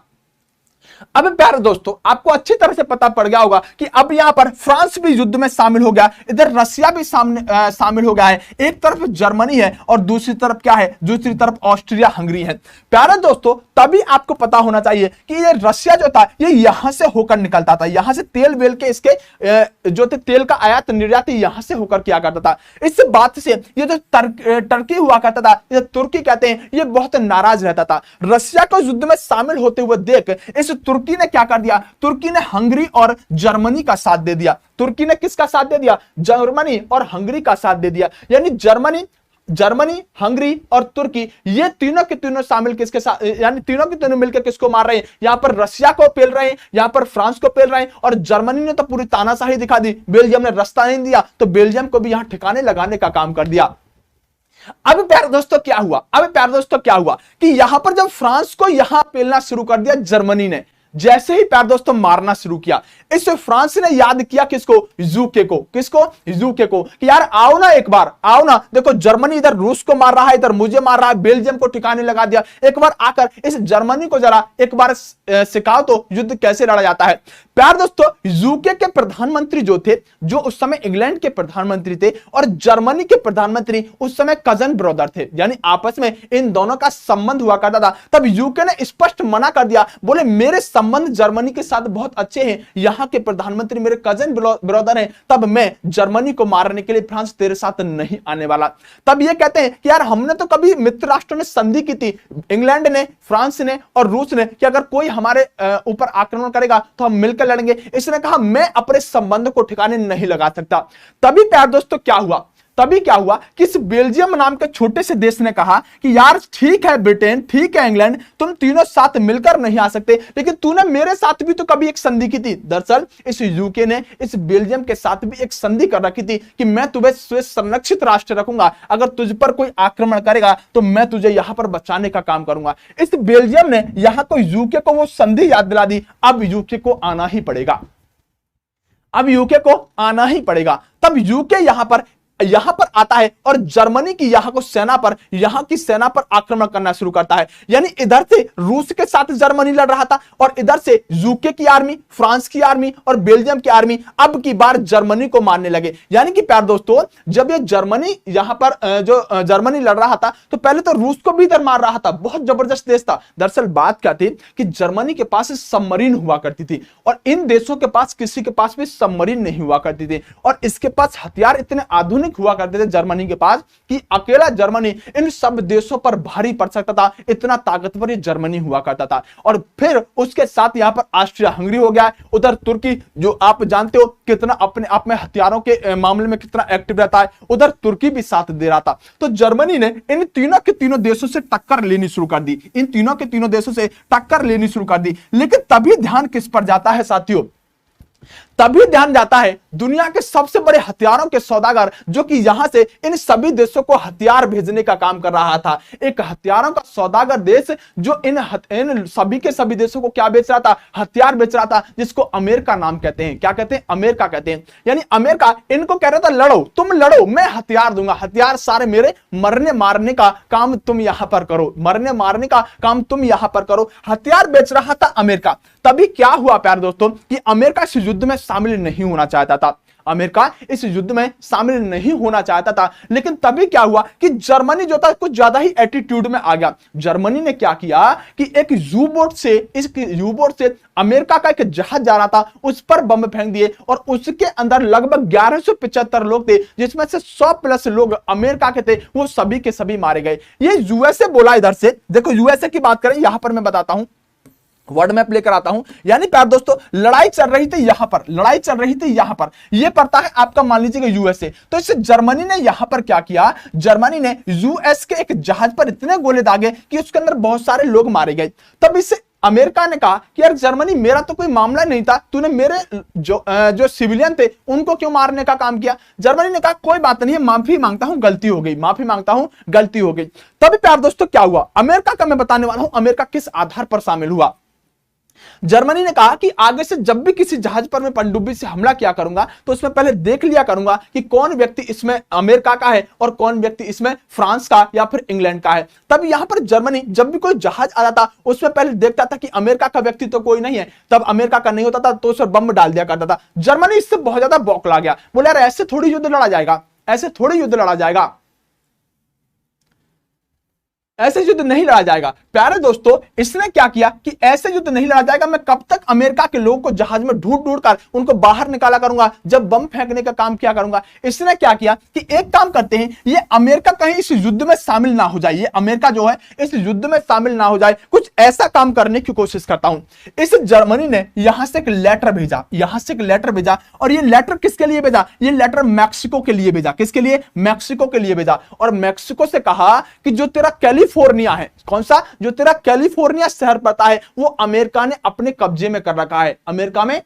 अब प्यारे दोस्तों आपको अच्छी तरह से पता पड़ गया होगा कि अब यहां पर फ्रांस भी युद्ध में शामिल हो गया, इधर रशिया भी शामिल हो गया है। एक तरफ जर्मनी है और दूसरी तरफ क्या है, दूसरी तरफ ऑस्ट्रिया हंगरी है। प्यारे दोस्तों तभी आपको पता होना चाहिए कि ये रशिया जो था ये यहां से होकर निकलता था, यहां से तेल वेल के इसके जो थे तेल का आयात निर्यात यहां से होकर किया करता था। इस बात से ये जो टर्की हुआ करता था, ये तुर्की कहते हैं, ये बहुत नाराज रहता था। रशिया को युद्ध में शामिल होते हुए देख इस तुर्की ने क्या कर दिया, तुर्की ने हंगरी और जर्मनी का साथ दे दिया। तुर्की ने किसका साथ दे दिया, जर्मनी और हंगरी का साथ दे दिया। यानी जर्मनी, हंगरी और तुर्की ये तीनों के तीनों शामिल किसके साथ, यानी तीनों के तीनों मिलकर किसको मार रहे हैं, यहां पर रशिया को पेल रहे हैं, यहां पर फ्रांस को पेल रहे हैं। और जर्मनी ने तो पूरी तानाशाही दिखा दी, बेल्जियम ने रास्ता नहीं दिया तो बेल्जियम को भी यहां ठिकाने लगाने का काम कर दिया। अब प्यारे दोस्तों क्या हुआ, कि यहां पर जब फ्रांस को यहां पेलना शुरू कर दिया जर्मनी ने, जैसे ही प्यारे दोस्तों मारना शुरू किया, इस फ्रांस ने याद किया किसको, यूके को कि यार आओ ना, एक बार आओ ना, देखो जर्मनी इधर रूस को मार रहा है, इधर मुझे मार रहा है, बेल्जियम को ठिकाने लगा दिया, एक बार आकर इस जर्मनी को जरा एक बार सिखाओ तो युद्ध कैसे लड़ा जाता है। प्यारे दोस्तों यूके के प्रधानमंत्री जो थे, जो उस समय इंग्लैंड के प्रधानमंत्री थे, और जर्मनी के प्रधानमंत्री उस समय कजन ब्रदर थे, यानी आपस में इन दोनों का संबंध हुआ करता था। तब यूके ने स्पष्ट मना कर दिया, बोले मेरे संबंध जर्मनी के साथ बहुत अच्छे हैं, यहां के प्रधानमंत्री मेरे कजन ब्रदर हैं, तब मैं जर्मनी को मारने के लिए फ्रांस तेरे साथ नहीं आने वाला। तब ये कहते हैं कि यार हमने तो कभी मित्र राष्ट्रों ने संधि की थी, इंग्लैंड ने, फ्रांस ने और रूस ने, कि अगर कोई हमारे ऊपर आक्रमण करेगा तो हम मिलकर लड़ेंगे। इसने कहा मैं अपने संबंध को ठिकाने नहीं लगा सकता। तभी प्यार दोस्तों क्या हुआ कि इस बेल्जियम नाम के छोटे से देश ने कहा कि यार ठीक है ब्रिटेन, ठीक है इंग्लैंड, तुम तीनों साथ मिलकर नहीं आ सकते, लेकिन तूने मेरे साथ भी तो कभी एक संधि की थी। दरअसल इस यूके ने इस बेल्जियम के साथ भी एक संधि कर रखी थी कि मैं तुम्हें संरक्षित राष्ट्र रखूंगा, अगर तुझ पर कोई आक्रमण करेगा तो मैं तुझे यहां पर बचाने का काम करूंगा। इस बेल्जियम ने यहां को यूके को वो संधि याद दिला दी। अब यूके को आना ही पड़ेगा। तब यूके यहां पर आता है और जर्मनी की यहां की सेना पर आक्रमण करना शुरू करता है। यानी इधर से रूस के साथ जर्मनी लड़ रहा था और इधर से यूके की आर्मी, फ्रांस की आर्मी और बेल्जियम की आर्मी अब की बार जर्मनी को मारने लगे। यानी कि प्यार दोस्तों जब ये जर्मनी यहां पर जो जर्मनी लड़ रहा था तो पहले तो रूस को भी इधर मार रहा था, बहुत जबरदस्त देश था। दरअसल बात क्या थी कि जर्मनी के पास सबमरीन हुआ करती थी और इन देशों के पास किसी के पास भी सबमरीन नहीं हुआ करती थी, और इसके पास हथियार इतने आधुनिक हुआ करते थे जर्मनी के पास कि अकेला जर्मनी इन सब देशों पर भारी पड़ सकता था, इतना ताकतवर ये जर्मनी हुआ करता था। और फिर उसके साथ यहां पर ऑस्ट्रिया हंगरी हो गया, उधर तुर्की जो आप जानते हो कितना अपने आप में हथियारों के मामले में कितना एक्टिव रहता है, उधर तुर्की भी साथ दे रहा था। तो जर्मनी ने इन तीनों के तीनों देशों से टक्कर लेनी शुरू कर दी, लेकिन तभी ध्यान किस पर जाता है साथियों, तभी ध्यान जाता है दुनिया के सबसे बड़े हथियारों के सौदागर जो कि यहां से इन सभी देशों को हथियार भेजने का काम कर रहा था। एक हथियारों का सौदागर देश जो इन सभी के सभी देशों को क्या बेच रहा था, हथियार बेच रहा था, जिसको अमेरिका नाम कहते हैं। क्या कहते हैं? अमेरिका कहते हैं। यानी अमेरिका इनको कह रहा था लड़ो, तुम लड़ो, मैं हथियार दूंगा, हथियार सारे मेरे, मरने मारने का काम तुम यहां पर करो, मरने मारने का काम तुम यहां पर करो। हथियार बेच रहा था अमेरिका। तभी क्या हुआ प्यारे दोस्तों कि अमेरिका इस युद्ध में शामिल नहीं होना चाहता था। अमेरिका इस युद्ध में शामिल नहीं होना चाहता था। लेकिन तभी क्या हुआ कि जर्मनी जो था कुछ ज्यादा ही एटीट्यूड में आ गया। जर्मनी ने क्या किया कि एक यू बोट से अमेरिका का एक जहाज जा रहा था, उस पर बम फेंक दिए और उसके अंदर लगभग 1175 लोग थे, जिसमें से 100 प्लस लोग अमेरिका के थे। वो सभी के सभी मारे गए। ये यूएसए बोला। इधर से देखो, यूएसए की बात करें, यहां पर मैं बताता हूं, वर्ड मैप लेकर आता हूं। यानी प्यार दोस्तों, लड़ाई चल रही थी यहां पर, लड़ाई चल रही थी यहां पर, यह पड़ता है आपका मान लीजिएगा यूएसए। तो इससे जर्मनी ने यहां पर क्या किया, जर्मनी ने यूएस के एक जहाज पर इतने गोले दागे कि उसके अंदर बहुत सारे लोग मारे गए। तब इससे अमेरिका ने कहा कि यार जर्मनी, मेरा तो कोई मामला नहीं था, तूने मेरे जो सिविलियन थे उनको क्यों मारने का काम किया। जर्मनी ने कहा कोई बात नहीं है, माफी मांगता हूं, गलती हो गई, माफी मांगता हूं, गलती हो गई। तभी प्यार दोस्तों क्या हुआ, अमेरिका का मैं बताने वाला हूं, अमेरिका किस आधार पर शामिल हुआ। जर्मनी ने कहा कि आगे से जब भी किसी जहाज पर मैं पनडुब्बी से हमला किया करूंगा तो उसमें पहले देख लिया करूंगा कि कौन व्यक्ति इसमें अमेरिका का है और कौन व्यक्ति इसमें फ्रांस का या फिर इंग्लैंड का है। तब यहां पर जर्मनी जब भी कोई जहाज आता था उसमें पहले देखता था कि अमेरिका का व्यक्ति तो कोई नहीं है, तब अमेरिका का नहीं होता था तो उस पर बम डाल दिया करता था। जर्मनी इससे बहुत ज्यादा बौखला गया, बोले यार ऐसे थोड़ी युद्ध लड़ा जाएगा, ऐसे थोड़ी युद्ध लड़ा जाएगा, ऐसे युद्ध नहीं लड़ा जाएगा। प्यारे दोस्तों, इसने क्या किया कि ऐसे युद्ध नहीं लड़ा जाएगा, मैं कब तक अमेरिका के लोगों को जहाज में ढूंढ ढूंढ कर उनको बाहर निकाला करूंगा, जब बम फेंकने का काम किया करूंगा। इसने क्या किया कि एक काम करते हैं, ये अमेरिका कहीं इस युद्ध में शामिल ना हो जाए, ये अमेरिका जो है इस युद्ध में शामिल ना हो जाए, कुछ ऐसा काम करने की कोशिश करता हूं। इस जर्मनी ने यहां से एक लेटर भेजा, यहां से एक लेटर भेजा, और ये लेटर किसके लिए भेजा, ये लेटर मैक्सिको के लिए भेजा। किसके लिए? मैक्सिको के लिए भेजा। और मैक्सिको से कहा कि जो तेरा कैलिफोर्निया है, कौन सा, जो तेरा कैलिफोर्निया शहर पड़ता है, वो अमेरिका ने अपने कब्जे में कर रखा है, अमेरिका ने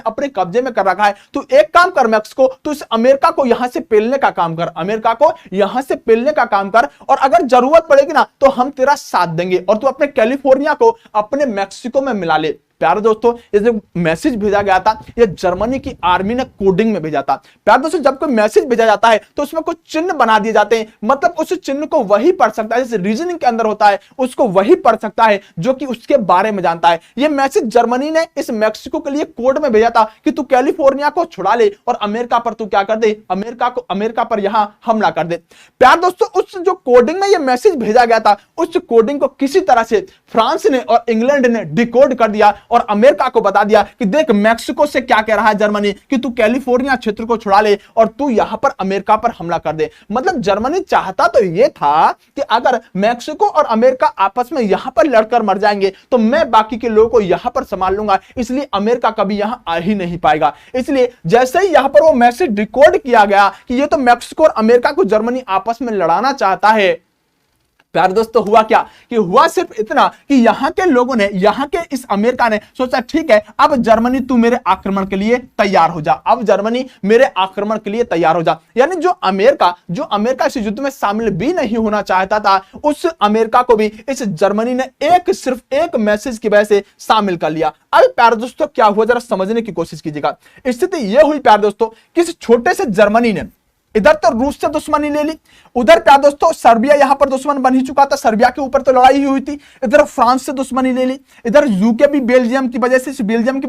अपने कब्जे में कर रखा है। तो एक काम कर मैक्सिको, तो इस अमेरिका को यहां से पेलने का काम कर, अमेरिका को यहां से पेलने का काम कर, और अगर जरूरत पड़ेगी ना तो हम तेरा साथ देंगे और तू अपने कैलिफोर्निया को अपने मैक्सिको में मिला ले। प्यारे दोस्तों, ये जो मैसेज भेजा गया था ये जर्मनी की आर्मी ने कोडिंग में भेजा था। प्यारे दोस्तों, जब कोई मैसेज भेजा जाता है तो उसमें कुछ चिन्ह बना दिए जाते हैं, मतलब उस चिन्ह को वही पढ़ सकता है, जैसे रीजनिंग के अंदर होता है उसको वही पढ़ सकता है जो कि उसके बारे में जानता है। ये मैसेज जर्मनी ने इस मैक्सिको के लिए कोड में भेजा था कि तू कैलिफोर्निया को छुड़ा ले और अमेरिका पर तू क्या कर दे, अमेरिका पर यहां हमला कर दे। प्यारे दोस्तों, उस जो कोडिंग में ये मैसेज भेजा गया था उस कोडिंग को किसी तरह से फ्रांस ने और इंग्लैंड ने डिकोड कर दिया और अमेरिका को बता दिया कि देख मैक्सिको से क्या कह रहा है जर्मनी कि तू कैलिफोर्निया क्षेत्र को छुड़ा ले और तू यहां पर अमेरिका पर हमला कर दे। मतलब जर्मनी चाहता तो यह था कि अगर मैक्सिको और अमेरिका आपस में यहां पर लड़कर मर जाएंगे तो मैं बाकी के लोगों को यहां पर संभाल लूंगा, इसलिए अमेरिका कभी यहां आ ही नहीं पाएगा। इसलिए जैसे ही यहां पर वो मैसेज डिकोड किया गया कि ये तो मैक्सिको और अमेरिका को जर्मनी आपस में लड़ाना चाहता है, प्यारे दोस्तों हुआ क्या कि हुआ सिर्फ इतना कि यहां के लोगों ने, यहां के इस अमेरिका ने सोचा ठीक है अब जर्मनी तू मेरे आक्रमण के लिए तैयार हो जा, अब जर्मनी मेरे आक्रमण के लिए तैयार हो जा। यानी जो अमेरिका इस युद्ध में शामिल भी नहीं होना चाहता था उस अमेरिका को भी इस जर्मनी ने सिर्फ एक मैसेज की वजह से शामिल कर लिया। अब प्यारे दोस्तों क्या हुआ जरा समझने की कोशिश कीजिएगा। स्थिति यह हुई प्यारे दोस्तों कि इस छोटे से जर्मनी ने इधर तो रूस से दुश्मनी ले ली, उधर क्या दोस्तों सर्बिया यहां पर दुश्मन बन ही चुका था, सर्बिया के ऊपर तो लड़ाई ही हुई थी, इधर फ्रांस से दुश्मनी ले ली, इधर यूके भी बेल्जियम की वजह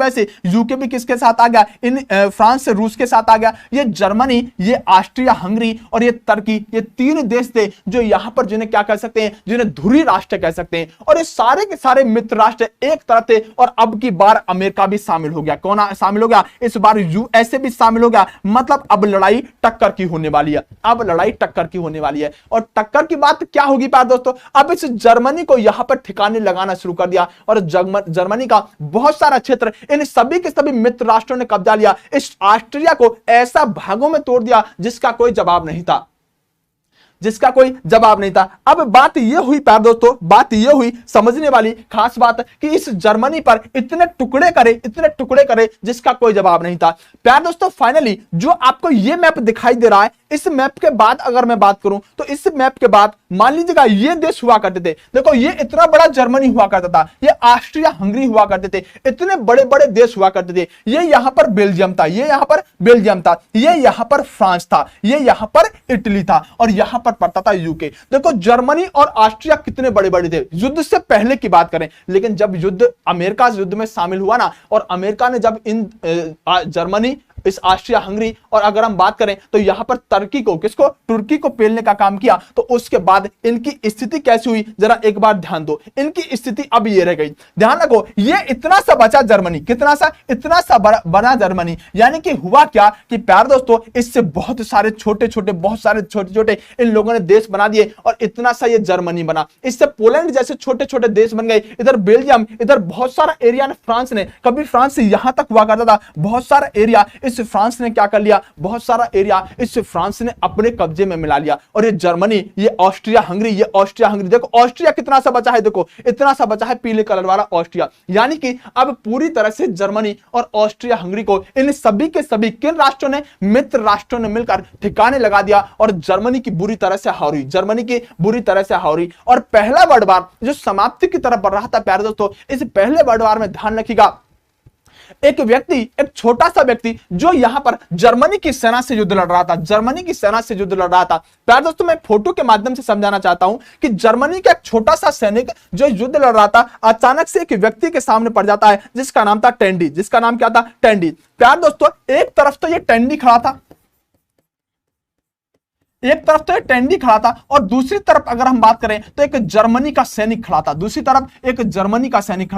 से यूके भी किसके साथ आ गया, इन फ्रांस से रूस के साथ आ गया। ये जर्मनी, ये ऑस्ट्रिया हंगरी और ये तुर्की, ये तीन देश थे जो यहां पर जिन्हें क्या कह सकते हैं, जिन्हें धुरी राष्ट्र कह सकते हैं। और ये सारे के सारे मित्र राष्ट्र एक तरफ थे और अब की बार अमेरिका भी शामिल हो गया। कौन शामिल हो गया? इस बार यूएसए भी शामिल हो गया। मतलब अब लड़ाई टक्कर की होने वाली है, अब लड़ाई टक्कर की होने वाली है। और टक्कर की बात क्या होगी प्यारे दोस्तों, अब इस जर्मनी को यहां पर ठिकाने लगाना शुरू कर दिया और जर्मनी का बहुत सारा क्षेत्र इन सभी के सभी मित्र राष्ट्रों ने कब्जा लिया। इस ऑस्ट्रिया को ऐसा भागों में तोड़ दिया जिसका कोई जवाब नहीं था। जिसका कोई जवाब नहीं था। अब बात यह हुई प्यार दोस्तों, बात यह हुई समझने वाली खास बात कि इस जर्मनी पर इतने टुकड़े करे जिसका कोई जवाब नहीं था। प्यार दोस्तों फाइनली जो आपको यह मैप दिखाई दे रहा है, इस मैप के बाद अगर मैं बात करूं तो इस मैप के बाद मान लीजिएगा ये देश हुआ करते थे। देखो ये इतना बड़ा जर्मनी हुआ करता था, ये ऑस्ट्रिया हंगरी हुआ करते थे, इतने बड़े बड़े देश हुआ करते थे। ये यहां पर बेल्जियम था, ये यहां पर बेल्जियम था, ये यहां पर फ्रांस था, ये यहां पर इटली था और यहां पर पड़ता था यूके। देखो जर्मनी और ऑस्ट्रिया कितने बड़े बड़े थे युद्ध से पहले की बात करें, लेकिन जब युद्ध अमेरिका युद्ध में शामिल हुआ ना, और अमेरिका ने जब इन जर्मनी इस ऑस्ट्रिया हंगरी और अगर हम बात करें तो यहां पर तुर्की को पेलने का काम किया, तो उसके बाद इनकी स्थिति कैसी हुई जरा एक बार ध्यान दो। इनकी स्थिति अब ये रह गई, ध्यान रखो, ये इतना सा बचा जर्मनी, इतना सा बना जर्मनी। यानी कि हुआ क्या कि प्यार दोस्तों इससे बहुत सारे छोटे छोटे इन लोगों ने देश बना दिए और इतना सा ये जर्मनी बना। इससे पोलैंड जैसे छोटे छोटे देश बन गए, इधर बेल्जियम, इधर बहुत सारा एरिया ने फ्रांस ने, कभी फ्रांस से यहां तक हुआ करता था, बहुत सारा एरिया इस फ्रांस ने क्या कर लिया, बहुत सारा एरिया इस फ्रांस ने अपने कब्जे में मिला लिया। और ये जर्मनी, ये ऑस्ट्रिया हंगरी, देखो ऑस्ट्रिया कितना सा बचा है, देखो इतना सा बचा है पीले कलर वाला ऑस्ट्रिया। यानी कि अब पूरी तरह से जर्मनी और ऑस्ट्रिया हंगरी को इन सभी के सभी किन राष्ट्रों ने, मित्र राष्ट्रों ने मिलकर ठिकाने लगा दिया और जर्मनी की बुरी तरह से हारी। और पहला वर्ल्ड वार जो समाप्ति की तरफ बढ़ रहा था प्यारे दोस्तों, इस पहले वर्ल्ड वार में ध्यान रखिएगा एक छोटा सा व्यक्ति जो यहां पर जर्मनी की सेना से युद्ध लड़ रहा था, प्यारे दोस्तों मैं फोटो के माध्यम से समझाना चाहता हूं कि जर्मनी का एक छोटा सा सैनिक जो युद्ध लड़ रहा था, अचानक से एक व्यक्ति के सामने पड़ जाता है जिसका नाम था टेंडी, जिसका नाम क्या था, टेंडी। प्यारे दोस्तों एक तरफ तो ये टेंडी खड़ा था, और दूसरी तरफ अगर हम बात करें तो एक जर्मनी का सैनिक खड़ा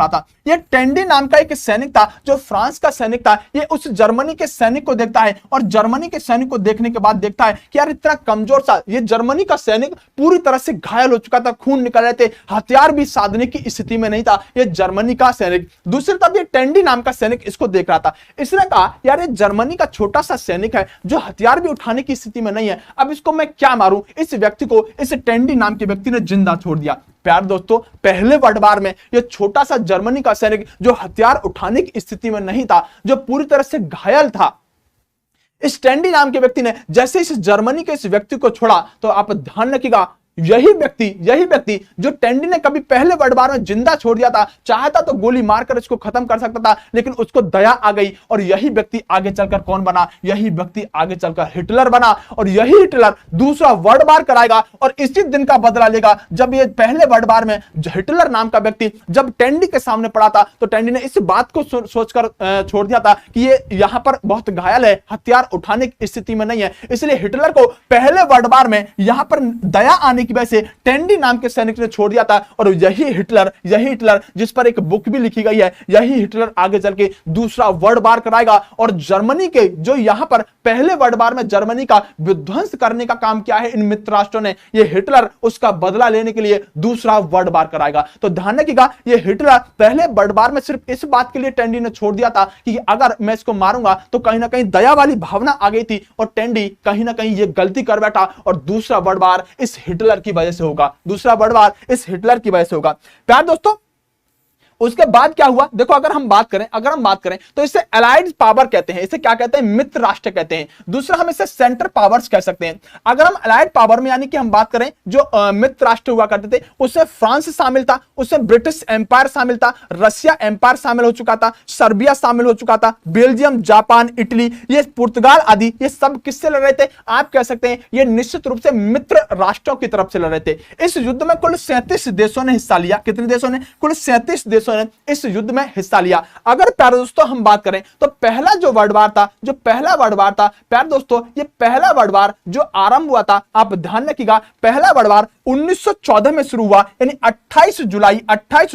था। ये टेंडी नाम का एक सैनिक था जो फ्रांस का सैनिक था। ये उस जर्मनी के सैनिक को देखता है और जर्मनी के सैनिक को देखने के बाद देखता है कि यार इतना कमजोर सा ये जर्मनी का सैनिक पूरी तरह से घायल हो चुका था, खून निकल रहे थे, हथियार भी साधने की स्थिति में नहीं था ये जर्मनी का सैनिक। दूसरी तरफ ये टेंडी नाम का सैनिक इसको देख रहा था। इसने कहा यार ये जर्मनी का छोटा सा सैनिक है जो हथियार भी उठाने की स्थिति में नहीं है, अब इसको मैं क्या मारूं। इस व्यक्ति को, इस टेंडी नाम के व्यक्ति ने जिंदा छोड़ दिया। प्यार दोस्तों पहले वर्ल्ड वार में यह छोटा सा जर्मनी का सैनिक जो हथियार उठाने की स्थिति में नहीं था, जो पूरी तरह से घायल था, इस टेंडी नाम के व्यक्ति ने जैसे इस जर्मनी के इस व्यक्ति को छोड़ा, तो आप ध्यान रखिएगा यही व्यक्ति जो टेंडी ने कभी पहले वर्ल्ड वार में जिंदा छोड़ दिया था, चाहता तो गोली मारकर इसको खत्म कर सकता था, लेकिन उसको दया आ गई और यही व्यक्ति आगे चलकर कौन बना, यही व्यक्ति आगे चलकर हिटलर बना। और यही हिटलर दूसरा वर्ल्ड वार कराएगा और इसी दिन का बदला लेगा जब ये पहले वर्ल्ड वार में हिटलर नाम का व्यक्ति जब टेंडी के सामने पड़ा था, तो टेंडी ने इस बात को सोचकर छोड़ दिया था कि ये यहां पर बहुत घायल है, हथियार उठाने की स्थिति में नहीं है, इसलिए हिटलर को पहले वर्ल्ड वार में यहां पर दया आने की वजह से टेंडी नाम के सैनिक ने छोड़ दिया था। और यही हिटलर जिस पर एक बुक भी लिखी गई है, यही हिटलर आगे चल के दूसरा वर्ल्ड वार कराएगा और जर्मनी के जो यहां पर पहले वर्ल्ड वार में जर्मनी का विध्वंस करने का काम किया है इन मित्र राष्ट्रों ने, ये हिटलर उसका बदला लेने के लिए दूसरा वर्ल्ड वार कराएगा। तो ध्यान रखिएगा ये हिटलर पहले वर्ल्ड वार में सिर्फ इस बात के लिए टेंडी ने छोड़ दिया था कि अगर मैं इसको मारूंगा तो कहीं ना कहीं दया वाली भावना आ गई थी और टेंडी कहीं ना कहीं ये गलती कर बैठा और दूसरा वर्ल्ड वार इस हिटलर की वजह से होगा, प्यार दोस्तों उसके बाद क्या हुआ देखो, अगर हम बात करें तो इसे अलाइड पावर कहते हैं, इसे क्या कहते हैं, मित्र राष्ट्र कहते हैं। दूसरा हम इसे सेंटर पावर्स कह सकते हैं। अगर हम अलाइड पावर में यानी कि हम बात करें जो मित्र राष्ट्र हुआ करते थे, उसमें फ्रांस शामिल था, उसमें ब्रिटिश एम्पायर शामिल था, रशिया एम्पायर शामिल हो चुका था, सर्बिया शामिल हो चुका था, बेल्जियम, जापान, इटली, ये पुर्तगाल आदि, ये सब किससे लड़ रहे थे, आप कह सकते हैं ये निश्चित रूप से मित्र राष्ट्रों की तरफ से लड़ रहे थे। इस युद्ध में कुल 37 देशों ने हिस्सा लिया। कितने देशों ने, कुल 37 देशों ने इस युद्ध में हिस्सा लिया। अगर प्यारे दोस्तों हम बात करें तो पहला वर्ल्ड वार था प्यारे दोस्तों, ये पहला वर्ल्ड वार जो आरंभ हुआ था, आप ध्यान रखिएगा पहला वर्ल्ड वार 1914 में शुरू हुआ, यानी 28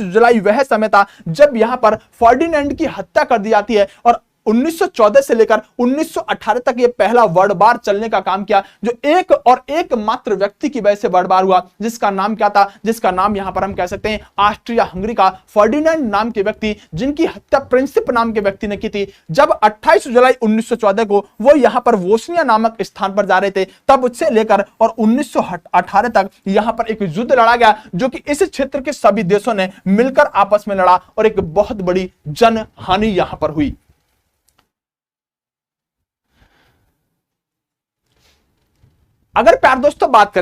जुलाई वह समय था जब यहां पर फर्डिनेंड की हत्या कर दी जाती है और 1914 से लेकर 1918 तक ये पहला वर्ल्ड वार चलने का काम किया, जो एक और एकमात्र व्यक्ति की वजह से वर्ल्ड वार हुआ, जिसका नाम क्या था, जिसका नाम यहां पर हम कह सकते हैं ऑस्ट्रिया हंगरी का फर्डिनेंड नाम के व्यक्ति, जिनकी हत्या प्रिंसिप नाम के व्यक्ति ने की थी। जब 28 जुलाई 1914 को वो यहां पर वोस्निया नामक स्थान पर जा रहे थे, तब उससे लेकर और 1918 तक यहां पर एक युद्ध लड़ा गया, जो कि इस क्षेत्र के सभी देशों ने मिलकर आपस में लड़ा और एक बहुत बड़ी जन हानि यहां पर हुई। अगर प्यार दोस्तों बात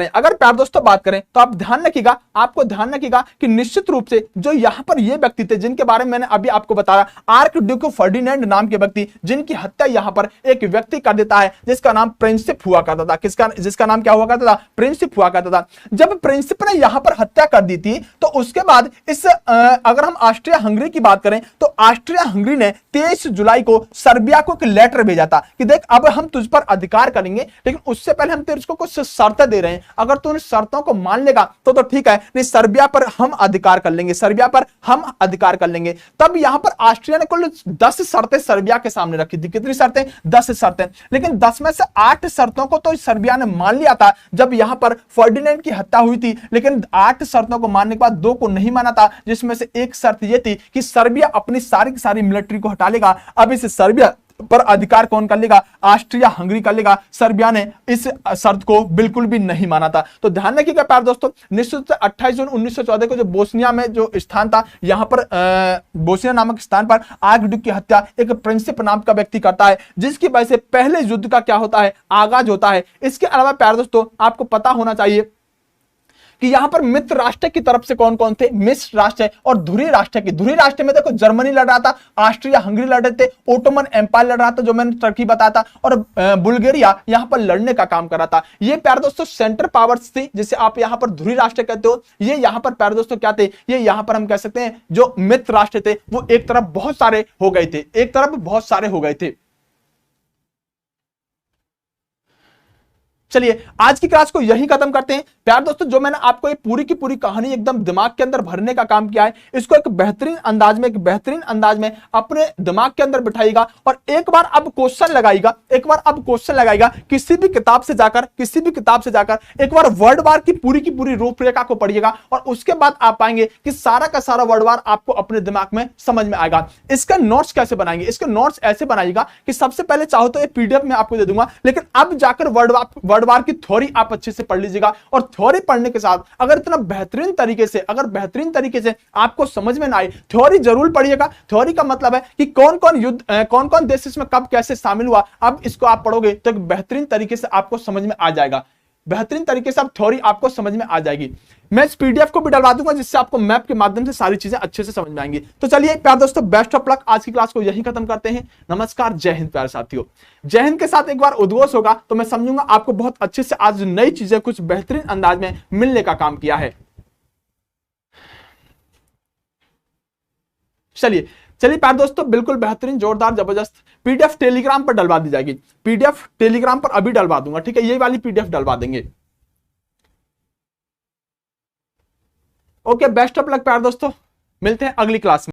करें तो आप ध्यान रखिएगा, आपको ध्यान रखिएगा कि निश्चित रूप से जो यहां पर ये व्यक्ति थे, जिनके बारे में मैंने अभी आपको बताया, आर्क ड्यूक फर्डिनेंड नाम के व्यक्ति, जिनकी हत्या यहां पर एक व्यक्ति कर देता है जिसका नाम प्रिंसिप हुआ करता था। जिसका नाम क्या हुआ करता था? प्रिंसिप हुआ करता था। जब प्रिंसिप ने यहां पर हत्या कर दी थी, तो उसके बाद अगर हम ऑस्ट्रिया हंगरी की बात करें तो ऑस्ट्रिया हंगरी ने 23 जुलाई को सर्बिया को एक लेटर भेजा था कि देख, अब हम तुझ पर अधिकार करेंगे, लेकिन उससे पहले हम तेरे को शर्तें दे रहे हैं, अगर तू इन शर्तों को मान लेगा तो ठीक है, नहीं सर्बिया पर हम अधिकार कर लेंगे, सर्बिया पर हम अधिकार कर लेंगे। तब यहां पर ऑस्ट्रिया ने कुल 10 शर्तें सर्बिया के सामने रखी थी। कितनी शर्तें? 10 शर्तें। लेकिन 10 में से 8 शर्तों को तो सर्बिया ने मान लिया था जब यहां पर फर्डिनेंड की हत्या हुई थी, लेकिन 8 शर्तों को मानने के बाद 2 को नहीं माना था, जिसमें से एक शर्त यह थी कि सर्बिया अपनी सारी की सारी मिलिट्री को हटा लेगा। अब इस सर्बिया पर अधिकार कौन कर लेगा? ऑस्ट्रिया हंगरी कर लेगा। सर्बिया ने इस शर्त को बिल्कुल भी नहीं माना था। तो ध्यान रखिएगा प्यारे दोस्तों, निश्चित रूप से 28 जून 1914 को जो बोस्निया में जो स्थान था, यहां पर बोस्निया नामक स्थान पर आर्कड्यूक की हत्या एक प्रिंसिप नाम का व्यक्ति करता है, जिसकी वजह से पहले युद्ध का क्या होता है? आगाज होता है। इसके अलावा प्यारे दोस्तों आपको पता होना चाहिए कि यहां पर मित्र राष्ट्र की तरफ से कौन कौन थे? मित्र राष्ट्र है और धुरी राष्ट्र की। धुरी राष्ट्र में देखो जर्मनी लड़ रहा था, ऑस्ट्रिया हंगरी लड़ रहे थे, ओटोमन एम्पायर लड़ रहा था, जो मैंने टर्की बताया था, और बुल्गारिया यहां पर लड़ने का काम कर रहा था। ये प्यारे दोस्तों सेंटर पावर्स थी, जिसे आप यहां पर धुरी राष्ट्र कहते हो। ये यहां पर प्यारे दोस्तों क्या थे? ये यहां पर हम कह सकते हैं जो मित्र राष्ट्र थे वो एक तरफ बहुत सारे हो गए थे, एक तरफ बहुत सारे हो गए थे। चलिए आज की क्लास को यही खत्म करते हैं। प्यार दोस्तों, जो मैंने आपको ये पूरी की पूरी कहानी एकदम दिमाग के अंदर भरने का काम किया है, इसको एक बेहतरीन अंदाज में अपने दिमाग के अंदर बिठाइएगा और एक बार अब क्वेश्चन लगाइएगा किसी भी किताब से जाकर एक बार वर्ल्ड वार की पूरी रूपरेखा को पढ़िएगा और उसके बाद आप पाएंगे कि सारा का सारा वर्ल्ड वार आपको अपने दिमाग में समझ में आएगा। इसका नोट्स कैसे बनाएंगे? इसके नोट्स ऐसे बनाइएगा कि सबसे पहले चाहो तो ये पीडीएफ में आपको दे दूंगा, लेकिन अब जाकर वर्ल्ड वार की थ्योरी आप अच्छे से पढ़ लीजिएगा और थ्योरी पढ़ने के साथ अगर बेहतरीन तरीके से आपको समझ में ना आए, थ्योरी जरूर पढ़िएगा। थ्योरी का मतलब है कि कौन कौन देश इसमें कब कैसे शामिल हुआ, अब इसको आप पढ़ोगे तो एक बेहतरीन तरीके से आपको समझ में आ जाएगा। बेहतरीन तरीके से आप थ्योरी आपको समझ में आ जाएगी। मैं इस पीडीएफ को भी डलवा दूंगा जिससे आपको मैप के माध्यम से सारी चीजें अच्छे से समझ में आएंगी। तो चलिए प्यारे दोस्तों, बेस्ट ऑफ लक। आज की क्लास को यहीं खत्म करते हैं। नमस्कार, जय हिंद प्यारे साथियों। जय हिंद के साथ एक बार उद्घोष होगा तो मैं समझूंगा आपको बहुत अच्छे से आज नई चीजें कुछ बेहतरीन अंदाज में मिलने का काम किया है। चलिए प्यारे दोस्तों, बिल्कुल बेहतरीन, जोरदार, जबरदस्त पीडीएफ टेलीग्राम पर डलवा दी जाएगी। पीडीएफ टेलीग्राम पर अभी डलवा दूंगा, ठीक है? ये वाली पीडीएफ डलवा देंगे। ओके, बेस्ट ऑफ लक प्यारे दोस्तों, मिलते हैं अगली क्लास में।